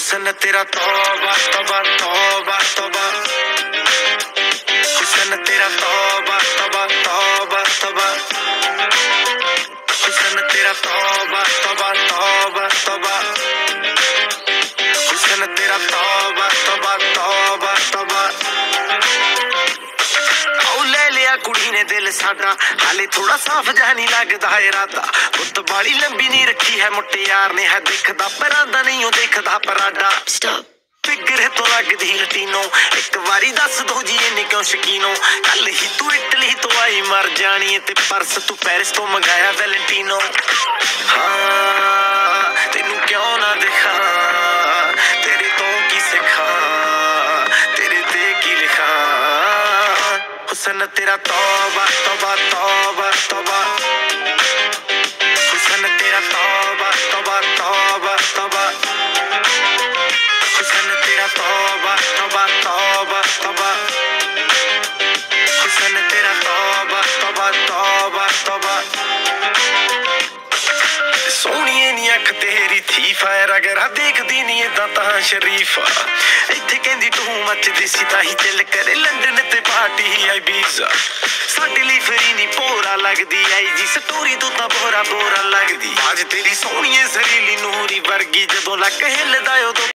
हुस्न तेरा तौबा तौबा तौबा तौबा, हुस्न तेरा तौबा तौबा तौबा तौबा, हुस्न तेरा तौबा तौबा तौबा तौबा, हुस्न तेरा तौबा तौबा तौबा तौबा। आओ ले लिया कुड़ी ने दिल साडा, हाले थोड़ा साफ जहा नहीं लगदा इरादा। बुत बाली लंबी नहीं रखी है मुटियार ने, है दिखदा परांदा नहीं ओ देखदा पराडा। फिगर तो लगदी लटीनो, एक बारी दस दो जी इन्नी क्यों शकीनो। कल ही तू इटली तो आई मर जानी ते परस तू पेरिस तो मंगाया वैलेंटिनो। हाँ तेनू क्यों ना दिखा, तेरे तो की सिखा, तेरे ते की लिखा। हुस्न तेरा तौबा तौबा तौबा तौबा, हुस्न तेरा तौबा तौबा तौबा तौबा, हुस्न तेरा तौबा तौबा तौबा तौबा, हुस्न तेरा तौबा तौबा तौबा तौबा। सोहणीए नी अख तेरी थी फायर, अगर देखदी नी इदां तां शरीफा। इत्थे कहंदी तू मचदी सी ताही दिल करे लंडन ते पार्टी आई बीजा। साडे लई फ्री नी भोरा लगदी आई जी, स्टोरी तो तां बोरा बोरा लगदी। आज तेरी सोहणीए सरीली नूरी वर्गी, जदों लक हिलदा उदों